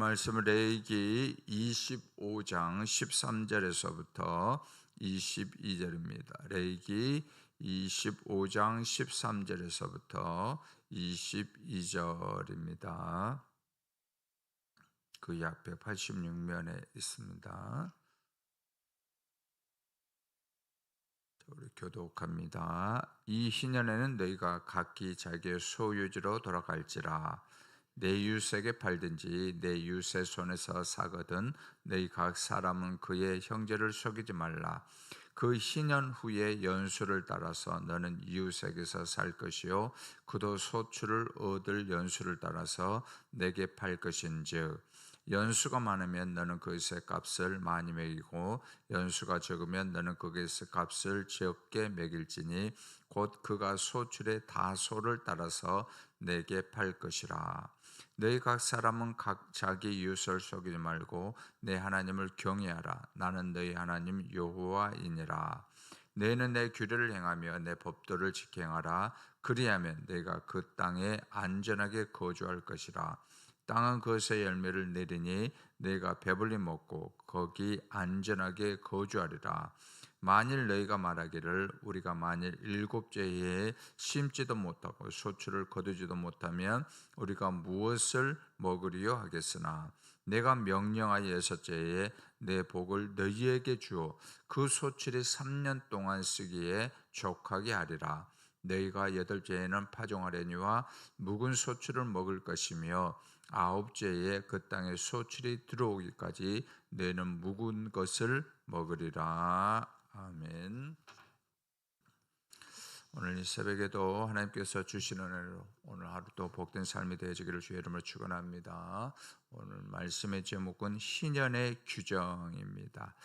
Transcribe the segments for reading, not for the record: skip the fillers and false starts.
말씀은 레위기 25장 13절에서부터 22절입니다. 레위기 25장 13절에서부터 22절입니다. 그 약 186면에 있습니다. 우리 교독합니다. 이 희년에는 너희가 각기 자기의 소유지로 돌아갈지라. 내 이웃에게 팔든지 내 이웃의 손에서 사거든 너희 각 사람은 그의 형제를 속이지 말라. 그 희년 후에 연수를 따라서 너는 이웃에게서 살 것이요 그도 소출을 얻을 연수를 따라서 내게 팔 것인즉 연수가 많으면 너는 그것의 값을 많이 매기고 연수가 적으면 너는 그것의 값을 적게 매길지니 곧 그가 소출의 다소를 따라서 내게 팔 것이라. 너희 각 사람은 각 자기 이웃을 속이지 말고 내 하나님을 경외하라. 나는 너희 하나님 여호와이니라. 너희는 내 규례를 행하며 내 법도를 지켜 행하라. 그리하면 너희가 그 땅에 안전하게 거주할 것이라. 땅은 그것의 열매를 내리니 너희가 배불리 먹고 거기 안전하게 거주하리라. 만일 너희가 말하기를 우리가 만일 일곱째 해에 심지도 못하고 소출을 거두지도 못하면 우리가 무엇을 먹으리요 하겠으나 내가 명령하여 여섯째 해에 내 복을 너희에게 주어 그 소출이 3년 동안 쓰기에 족하게 하리라. 너희가 여덟째 해에는 파종하려니와 묵은 소출을 먹을 것이며 아홉째 해에 그 땅에 소출이 들어오기까지 너희는 묵은 것을 먹으리라. 아멘. 오늘 이 새벽에도 하나님께서 주시는 은혜로 오늘 하루도 복된 삶이 되어지기를 주의 이름으로 축원합니다. 오늘 말씀의 제목은 희년의 규정입니다.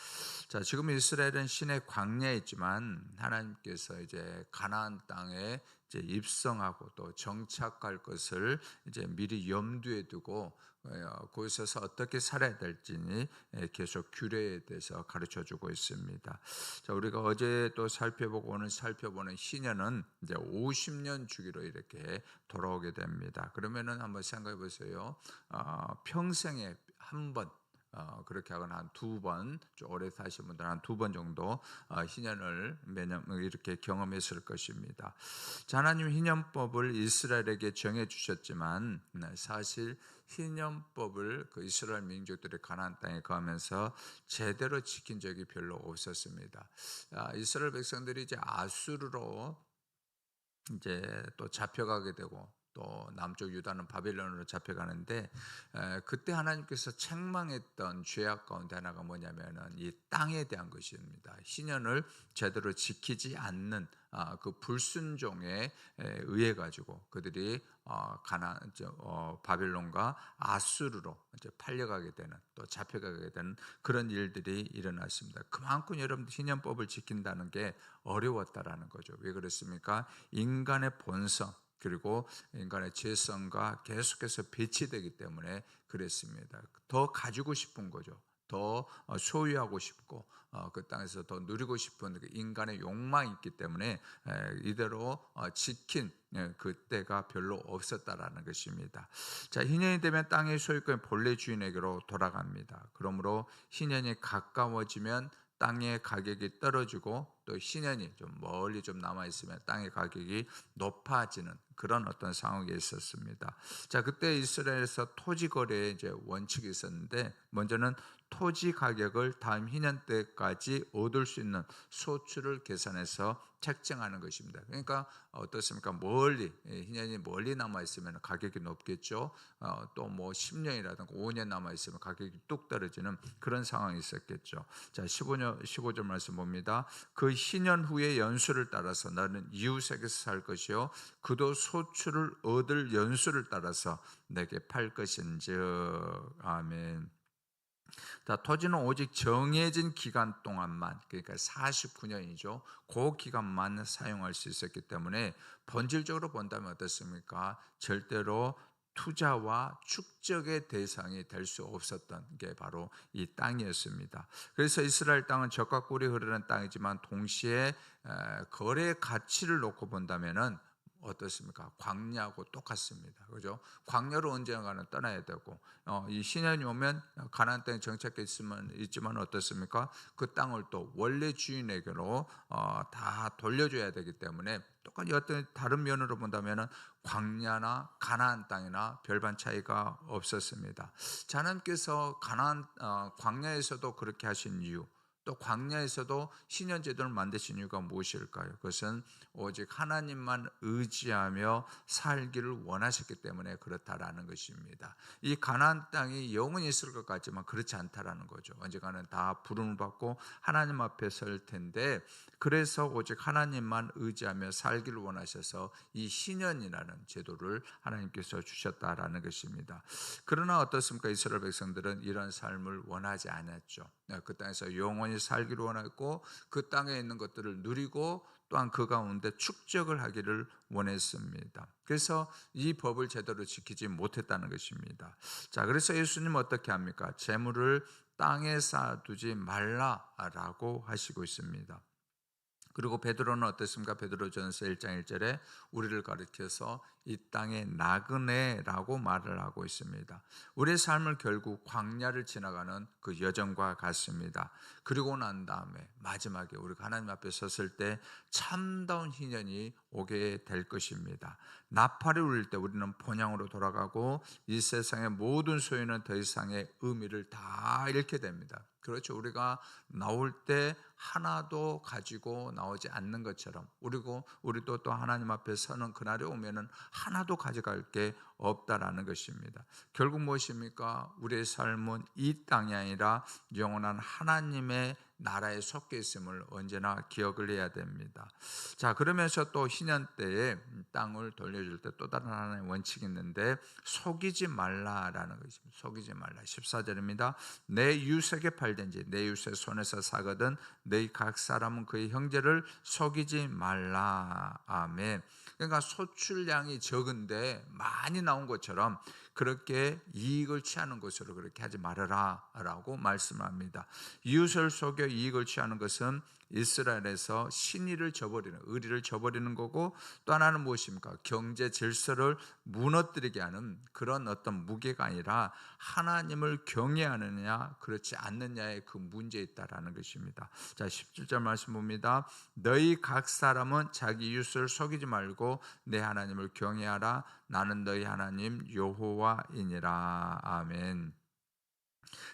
자, 지금 이스라엘은 신의 광야에 있지만 하나님께서 이제 가나안 땅에 이제 입성하고 또 정착할 것을 이제 미리 염두에 두고 그곳에서 어떻게 살아야 될지 계속 규례에 대해서 가르쳐 주고 있습니다. 자, 우리가 어제 또 살펴보고 오늘 살펴보는 희년은 이제 50년 주기로 이렇게 돌아오게 됩니다. 그러면은 한번 생각해 보세요. 평생에 한 번 그렇게 하거나 한 두 번, 오래 사신 분들은 한 두 번 정도 희년을 매년 이렇게 경험했을 것입니다. 자, 하나님 희년법을 이스라엘에게 정해 주셨지만 사실 희년법을 그 이스라엘 민족들이 가나안 땅에 거하면서 제대로 지킨 적이 별로 없었습니다. 이스라엘 백성들이 이제 아수르로 이제 또 잡혀가게 되고 또 남쪽 유다는 바벨론으로 잡혀가는데 그때 하나님께서 책망했던 죄악 가운데 하나가 뭐냐면은 이 땅에 대한 것입니다. 희년을 제대로 지키지 않는 그 불순종에 의해 가지고 그들이 바벨론과 아수르로 이제 팔려가게 되는 또 잡혀가게 되는 그런 일들이 일어났습니다. 그만큼 여러분들 희년법을 지킨다는 게 어려웠다라는 거죠. 왜 그렇습니까? 인간의 본성 그리고 인간의 죄성과 계속해서 배치되기 때문에 그랬습니다. 더 가지고 싶은 거죠. 더 소유하고 싶고 그 땅에서 더 누리고 싶은 인간의 욕망이 있기 때문에 이대로 지킨 그때가 별로 없었다라는 것입니다. 자, 희년이 되면 땅의 소유권이 본래 주인에게로 돌아갑니다. 그러므로 희년이 가까워지면 땅의 가격이 떨어지고 또 희년이 좀 멀리 좀 남아있으면 땅의 가격이 높아지는 그런 어떤 상황이 있었습니다. 자, 그때 이스라엘에서 토지 거래에 이제 원칙이 있었는데 먼저는 토지 가격을 다음 희년 때까지 얻을 수 있는 소출을 계산해서 책정하는 것입니다. 그러니까 어떻습니까? 멀리 희년이 멀리 남아 있으면 가격이 높겠죠. 또 뭐 10년이라든가 5년 남아 있으면 가격이 뚝 떨어지는 그런 상황이 있었겠죠. 자, 15절 말씀 봅니다. 그 희년 후에 연수를 따라서 나는 이웃에게서 살 것이요 그도 소출을 얻을 연수를 따라서 내게 팔 것인즉. 아멘. 자, 토지는 오직 정해진 기간 동안만, 그러니까 49년이죠. 그 기간만 사용할 수 있었기 때문에 본질적으로 본다면 어떻습니까? 절대로 투자와 축적의 대상이 될 수 없었던 게 바로 이 땅이었습니다. 그래서 이스라엘 땅은 젖과 꿀이 흐르는 땅이지만 동시에 거래 가치를 놓고 본다면은 어떻습니까? 광야하고 똑같습니다. 그죠? 광야로 언젠가는 떠나야 되고, 이 신년이 오면 가나안 땅에 정착해 있지만 어떻습니까? 그 땅을 또 원래 주인에게로 다 돌려줘야 되기 때문에 똑같이 어떤 다른 면으로 본다면은 광야나 가나안 땅이나 별반 차이가 없었습니다. 자, 하나님께서 광야에서도 그렇게 하신 이유, 또 광야에서도 신년제도를 만드신 이유가 무엇일까요? 그것은 오직 하나님만 의지하며 살기를 원하셨기 때문에 그렇다라는 것입니다. 이 가나안 땅이 영원히 있을 것 같지만 그렇지 않다라는 거죠. 언젠가는 다 부름을 받고 하나님 앞에 설 텐데, 그래서 오직 하나님만 의지하며 살기를 원하셔서 이 신년이라는 제도를 하나님께서 주셨다라는 것입니다. 그러나 어떻습니까? 이스라엘 백성들은 이런 삶을 원하지 않았죠. 그 땅에서 영원히 살기를 원했고, 그 땅에 있는 것들을 누리고 또한 그 가운데 축적을 하기를 원했습니다. 그래서 이 법을 제대로 지키지 못했다는 것입니다. 자, 그래서 예수님은 어떻게 합니까? 재물을 땅에 쌓아두지 말라라고 하시고 있습니다. 그리고 베드로는 어떻습니까? 베드로전서 1장 1절에 우리를 가리켜서 이 땅의 나그네라고 말을 하고 있습니다. 우리의 삶을 결국 광야를 지나가는 그 여정과 같습니다. 그리고 난 다음에 마지막에 우리가 하나님 앞에 섰을 때 참다운 희년이 오게 될 것입니다. 나팔이 울릴 때 우리는 본향으로 돌아가고 이 세상의 모든 소유는 더 이상의 의미를 다 잃게 됩니다. 그렇죠. 우리가 나올 때 하나도 가지고 나오지 않는 것처럼 우리도 또 하나님 앞에 서는 그날이 오면은 하나도 가져갈 게 없다라는 것입니다. 결국 무엇입니까? 우리의 삶은 이 땅이 아니라 영원한 하나님의 나라에 속해 있음을 언제나 기억을 해야 됩니다. 자, 그러면서 또 희년 때에 땅을 돌려줄 때 또 다른 하나의 원칙이 있는데, 속이지 말라라는 것입니다. 속이지 말라. 14절입니다. 내 이웃에게 팔든지 내 이웃의 손에서 사거든 너희 각 사람은 그의 형제를 속이지 말라. 아멘. 그러니까 소출량이 적은데 많이 나온 것처럼 그렇게 이익을 취하는 것으로 그렇게 하지 말아라 라고 말씀합니다. 이웃을 속여 이익을 취하는 것은 이스라엘에서 신의를 저버리는, 의리를 저버리는 거고, 또 하나는 무엇입니까? 경제 질서를 무너뜨리게 하는 그런 어떤 무게가 아니라 하나님을 경외하느냐 그렇지 않느냐의 그 문제에 있다라는 것입니다. 자, 17절 말씀 봅니다. 너희 각 사람은 자기 이웃을 속이지 말고 내 하나님을 경외하라. 나는 너희 하나님 여호와이니라. 아멘.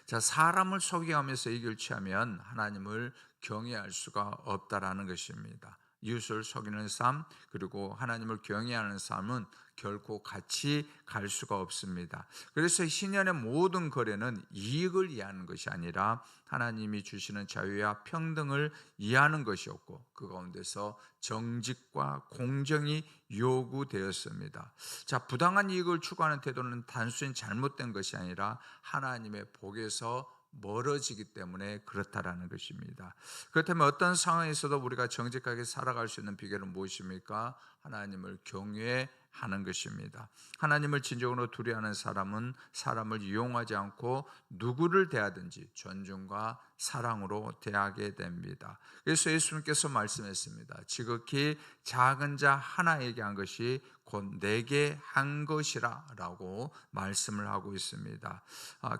자, 사람을 속여가면서 이익을 취하면 하나님을 경외할 수가 없다라는 것입니다. 이웃을 속이는 삶, 그리고 하나님을 경외하는 삶은 결코 같이 갈 수가 없습니다. 그래서 신년의 모든 거래는 이익을 이해하는 것이 아니라 하나님이 주시는 자유와 평등을 이해하는 것이었고, 그 가운데서 정직과 공정이 요구되었습니다. 자, 부당한 이익을 추구하는 태도는 단순히 잘못된 것이 아니라 하나님의 복에서 멀어지기 때문에 그렇다라는 것입니다. 그렇다면 어떤 상황에서도 우리가 정직하게 살아갈 수 있는 비결은 무엇입니까? 하나님을 경외하는 것입니다. 하나님을 진정으로 두려워하는 사람은 사람을 이용하지 않고 누구를 대하든지 존중과 사랑으로 대하게 됩니다. 그래서 예수님께서 말씀했습니다. 지극히 작은 자 하나에게 한 것이 곧 내게 한 것이라 라고 말씀을 하고 있습니다.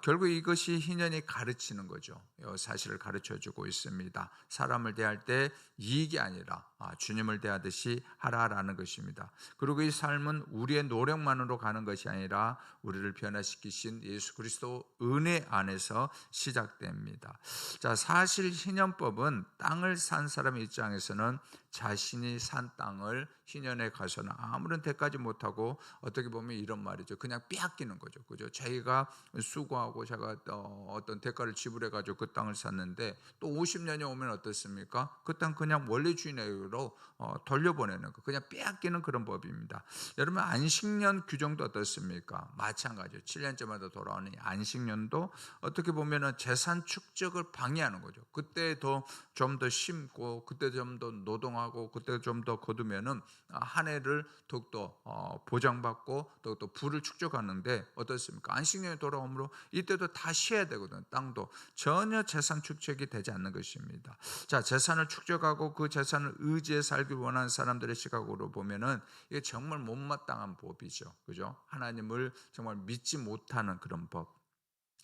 결국 이것이 희년이 가르치는 거죠. 사실을 가르쳐주고 있습니다. 사람을 대할 때 이익이 아니라 주님을 대하듯이 하라라는 것입니다. 그리고 이 삶은 우리의 노력만으로 가는 것이 아니라 우리를 변화시키신 예수 그리스도 은혜 안에서 시작됩니다. 자, 사실 희년법은 땅을 산 사람의 입장에서는 자신이 산 땅을 희년에 가서는 아무런 대가지 못하고, 어떻게 보면 이런 말이죠. 그냥 빼앗기는 거죠. 그죠? 자기가 수고하고 제가 어떤 대가를 지불해 가지고 그 땅을 샀는데 또 50년이 오면 어떻습니까? 그 땅 그냥 원래 주인에게로 돌려보내는 거, 그냥 빼앗기는 그런 법입니다. 여러분, 안식년 규정도 어떻습니까? 마찬가지죠. 7년째마다 돌아오는 안식년도 어떻게 보면은 재산 축적을 방해하는 거죠. 그때 좀 더 심고 그때 좀 더 노동하고 파종하고 그때 좀 더 거두면은 한 해를 더욱더 보장받고 더욱더 부를 축적하는데 어떻습니까? 안식년이 돌아오므로 이때도 다 쉬어야 되거든. 땅도 전혀 재산 축적이 되지 않는 것입니다. 자, 재산을 축적하고 그 재산을 의지해 살길 원하는 사람들의 시각으로 보면은 이게 정말 못마땅한 법이죠. 그죠? 하나님을 정말 믿지 못하는 그런 법.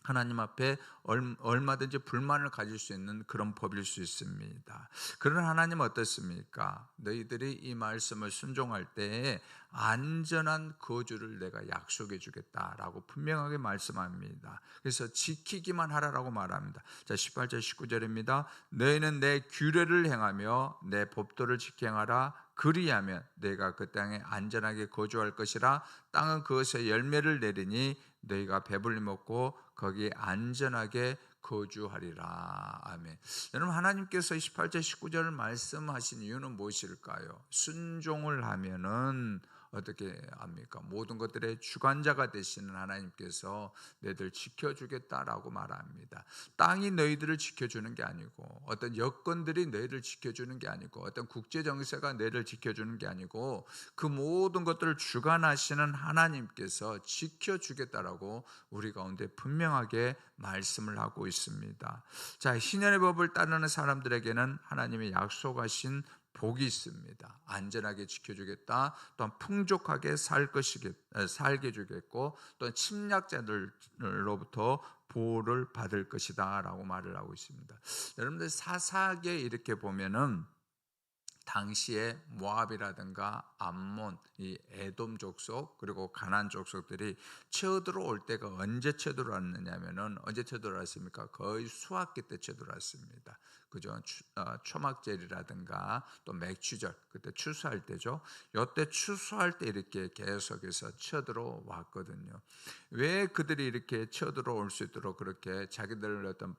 하나님 앞에 얼마든지 불만을 가질 수 있는 그런 법일 수 있습니다. 그러나 하나님은 어떻습니까? 너희들이 이 말씀을 순종할 때에 안전한 거주를 내가 약속해 주겠다라고 분명하게 말씀합니다. 그래서 지키기만 하라라고 말합니다. 자, 18절 19절입니다. 너희는 내 규례를 행하며 내 법도를 지켜 행하라. 그리하면 내가 그 땅에 안전하게 거주할 것이라. 땅은 그것에 열매를 내리니 너희가 배불리 먹고 거기에 안전하게 거주하리라. 아멘. 여러분, 하나님께서 18절 19절을 말씀하신 이유는 무엇일까요? 순종을 하면은 어떻게 합니까? 모든 것들의 주관자가 되시는 하나님께서 너희들 지켜주겠다라고 말합니다. 땅이 너희들을 지켜주는 게 아니고, 어떤 여건들이 너희를 지켜주는 게 아니고, 어떤 국제정세가 너희를 지켜주는 게 아니고, 그 모든 것들을 주관하시는 하나님께서 지켜주겠다라고 우리 가운데 분명하게 말씀을 하고 있습니다. 자, 신년의 법을 따르는 사람들에게는 하나님이 약속하신 복이 있습니다. 안전하게 지켜주겠다. 또한 풍족하게 살게 해주겠고, 또 침략자들로부터 보호를 받을 것이다 라고 말을 하고 있습니다. 여러분들 사사기에 이렇게 보면은 당시에 모압이라든가 암몬, 이 에돔 족속 그리고 가나안 족속들이 쳐들어올 때가 언제 쳐들어왔느냐면은 언제 쳐들어왔습니까? 거의 수학기 때 쳐들어왔습니다. 그죠? 초막절이라든가 또 맥추절 그때 추수할 때죠. 이때 추수할 때 이렇게 계속해서 쳐들어왔거든요. 왜 그들이 이렇게 쳐들어올 수 있도록 그렇게 자기들 어떤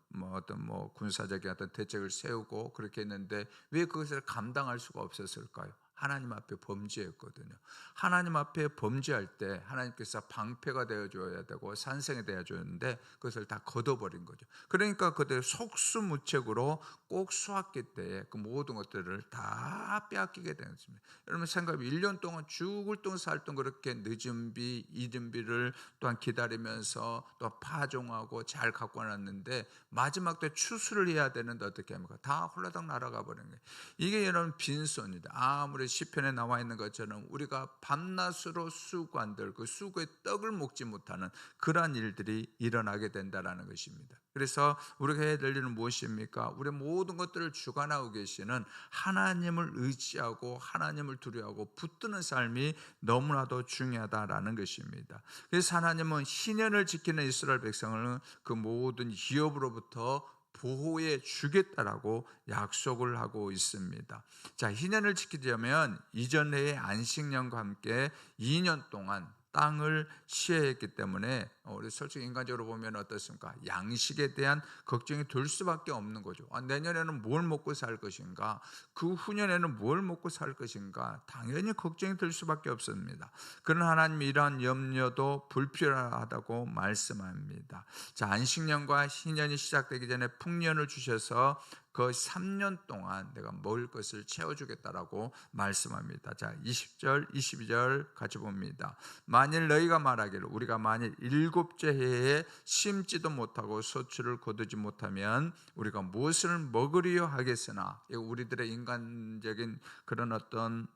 군사적인 어떤 대책을 세우고 그렇게 했는데 왜 그것을 감당할 수가 없었을까요? 하나님 앞에 범죄했거든요. 하나님 앞에 범죄할 때 하나님께서 방패가 되어줘야 되고 산성이 되어줬는데 그것을 다 걷어버린 거죠. 그러니까 그들 속수무책으로 꼭 수학기 때에 그 모든 것들을 다 빼앗기게 되는 것입니다. 여러분 생각해 1년 동안 죽을 똥 살 똥 그렇게 늦은 비, 이른 비를 또한 기다리면서 또 파종하고 잘 갖고 왔는데 마지막 때 추수를 해야 되는데 어떻게 합니까? 다 홀라당 날아가 버린 거예요. 이게 여러분 빈손이다. 아무리 시편에 나와 있는 것처럼 우리가 밤낮으로 수고한들 그 수고의 떡을 먹지 못하는 그러한 일들이 일어나게 된다는 것입니다. 그래서 우리가 해야 될 일은 무엇입니까? 우리 모든 것들을 주관하고 계시는 하나님을 의지하고 하나님을 두려워하고 붙드는 삶이 너무나도 중요하다라는 것입니다. 그래서 하나님은 희년을 지키는 이스라엘 백성을 그 모든 위협으로부터 보호해 주겠다라고 약속을 하고 있습니다. 자, 희년을 지키려면 이전 해의 안식년과 함께 2년 동안 땅을 시해했기 때문에 우리 솔직히 인간적으로 보면 어떻습니까? 양식에 대한 걱정이 들 수밖에 없는 거죠. 내년에는 뭘 먹고 살 것인가? 그 후년에는 뭘 먹고 살 것인가? 당연히 걱정이 들 수밖에 없습니다. 그러나 하나님이 이러한 염려도 불필요하다고 말씀합니다. 자, 안식년과 희년이 시작되기 전에 풍년을 주셔서 그 3년 동안 내가 먹을 것을 채워주겠다라고 말씀합니다. 자, 20절, 22절 같이 봅니다. 만일 너희가 말하기를 우리가 만일 7째 해에 심지도 못하고 소출을 거두지 못하면 우리가 무엇을 먹으리요 하겠으나, 이거 우리들의 인간적인 그런 어떤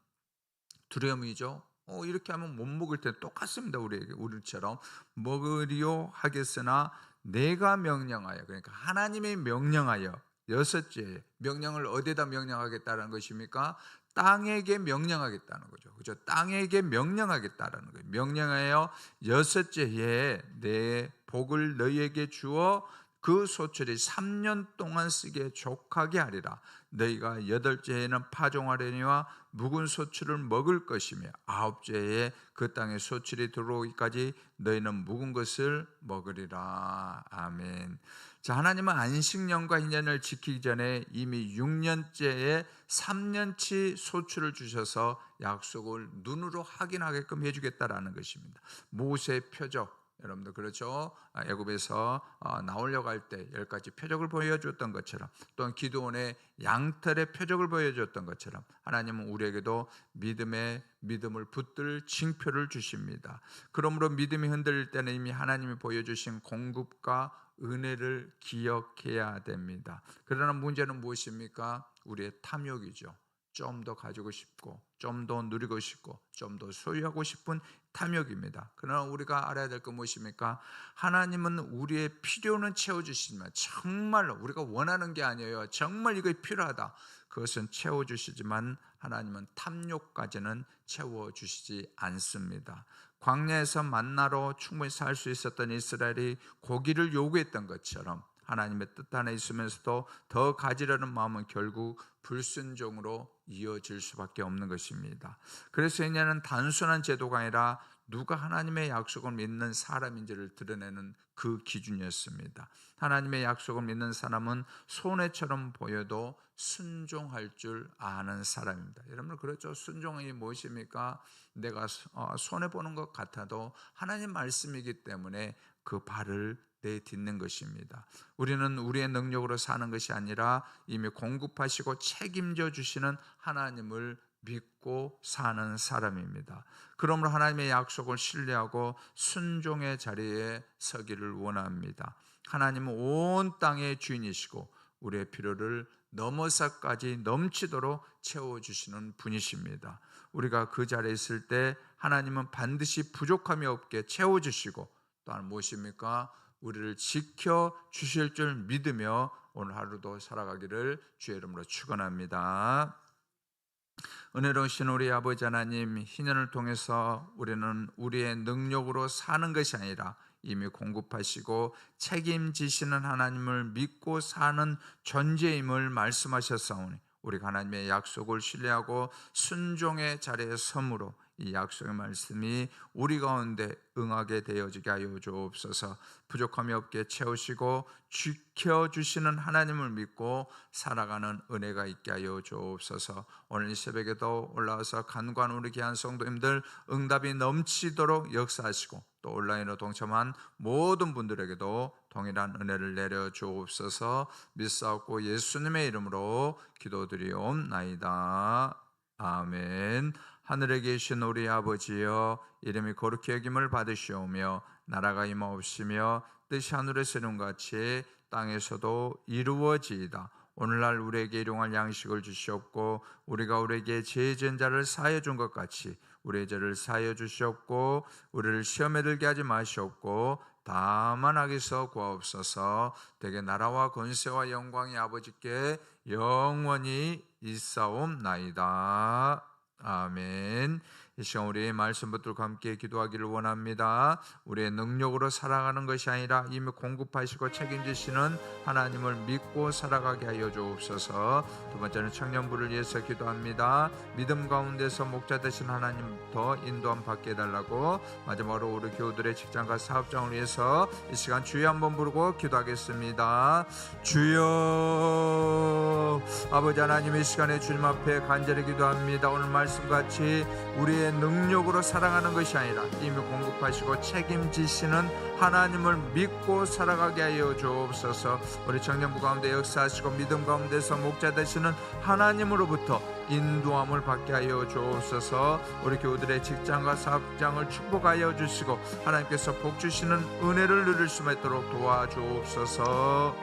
두려움이죠. 이렇게 하면 못 먹을 때 똑같습니다. 우리처럼 먹으리요 하겠으나 내가 명령하여, 그러니까 하나님의 명령하여, 6째 명령을 어디에다 명령하겠다는 것입니까? 땅에게 명령하겠다는 거죠. 그죠? 땅에게 명령하겠다는 거예요. 명령하여 6째 해에 내 복을 너희에게 주어 그 소출이 3년 동안 쓰기에 족하게 하리라. 너희가 8째 해에는 파종하려니와 묵은 소출을 먹을 것이며 9째 해에 그 땅에 소출이 들어오기까지 너희는 묵은 것을 먹으리라. 아멘. 자, 하나님은 안식년과 희년을 지키기 전에 이미 6년째에 3년치 소출을 주셔서 약속을 눈으로 확인하게끔 해주겠다라는 것입니다. 모세의 표적, 여러분들 그렇죠? 애굽에서 나오려고 할 때 10가지 표적을 보여줬던 것처럼, 또는 기드온의 양털의 표적을 보여줬던 것처럼 하나님은 우리에게도 믿음을 붙들 징표를 주십니다. 그러므로 믿음이 흔들릴 때는 이미 하나님이 보여주신 공급과 은혜를 기억해야 됩니다. 그러나 문제는 무엇입니까? 우리의 탐욕이죠. 좀 더 가지고 싶고, 좀 더 누리고 싶고, 좀 더 소유하고 싶은 탐욕입니다. 그러나 우리가 알아야 될 건 무엇입니까? 하나님은 우리의 필요는 채워주시지만, 정말로 우리가 원하는 게 아니에요. 정말 이거 필요하다, 그것은 채워주시지만 하나님은 탐욕까지는 채워주시지 않습니다. 광야에서 만나로 충분히 살 수 있었던 이스라엘이 고기를 요구했던 것처럼 하나님의 뜻 안에 있으면서도 더 가지려는 마음은 결국 불순종으로 이어질 수밖에 없는 것입니다. 그래서 이제는 단순한 제도가 아니라 누가 하나님의 약속을 믿는 사람인지를 드러내는 그 기준이었습니다. 하나님의 약속을 믿는 사람은 손해처럼 보여도 순종할 줄 아는 사람입니다. 여러분 그렇죠? 순종이 무엇입니까? 내가 손해보는 것 같아도 하나님 말씀이기 때문에 그 발을 내딛는 것입니다. 우리는 우리의 능력으로 사는 것이 아니라 이미 공급하시고 책임져 주시는 하나님을 믿고 사는 사람입니다. 그러므로 하나님의 약속을 신뢰하고 순종의 자리에 서기를 원합니다. 하나님은 온 땅의 주인이시고 우리의 필요를 넘어서까지 넘치도록 채워주시는 분이십니다. 우리가 그 자리에 있을 때 하나님은 반드시 부족함이 없게 채워주시고, 또한 무엇입니까? 우리를 지켜주실 줄 믿으며 오늘 하루도 살아가기를 주의 이름으로 축원합니다. 은혜로우신 우리 아버지 하나님, 희년을 통해서 우리는 우리의 능력으로 사는 것이 아니라 이미 공급하시고 책임지시는 하나님을 믿고 사는 존재임을 말씀하셨사오니 우리가 하나님의 약속을 신뢰하고 순종의 자리에 섬으로 이 약속의 말씀이 우리 가운데 응하게 되어지게 하여 주옵소서. 부족함이 없게 채우시고 지켜주시는 하나님을 믿고 살아가는 은혜가 있게 하여 주옵소서. 오늘 이 새벽에도 올라와서 간구한 우리 귀한 성도님들 응답이 넘치도록 역사하시고, 또 온라인으로 동참한 모든 분들에게도 동일한 은혜를 내려 주옵소서. 믿사옵고 예수님의 이름으로 기도드리옵나이다. 아멘. 하늘에 계신 우리 아버지여, 이름이 거룩히 여김을 받으시오며 나라가 임하옵시며 뜻이 하늘에서 이룬같이 땅에서도 이루어지이다. 오늘날 우리에게 일용할 양식을 주시옵고 우리가 우리에게 죄 지은 자를 사하여 준 것 같이 우리의 죄를 사하여 주시옵고 우리를 시험에 들게 하지 마시옵고 다만 악에서 구하옵소서. 되게 나라와 권세와 영광이 아버지께 영원히 있사옵나이다. 아멘. 이 시간 우리의 말씀 붙들고 함께 기도하기를 원합니다. 우리의 능력으로 살아가는 것이 아니라 이미 공급하시고 책임지시는 하나님을 믿고 살아가게 하여 주옵소서. 두 번째는 청년부를 위해서 기도합니다. 믿음 가운데서 목자 되신 하나님 더 인도함 받게 해달라고. 마지막으로 우리 교우들의 직장과 사업장을 위해서 이 시간 주여 한번 부르고 기도하겠습니다. 주여. 아버지 하나님, 이 시간에 주님 앞에 간절히 기도합니다. 오늘 말씀같이 우리의 능력으로 살아가는 것이 아니라 이미 공급하시고 책임지시는 하나님을 믿고 살아가게 하여 주옵소서. 우리 청년부 가운데 역사하시고 믿음 가운데서 목자 되시는 하나님으로부터 인도함을 받게 하여 주옵소서. 우리 교우들의 직장과 사업장을 축복하여 주시고 하나님께서 복 주시는 은혜를 누릴 수 있도록 도와주옵소서.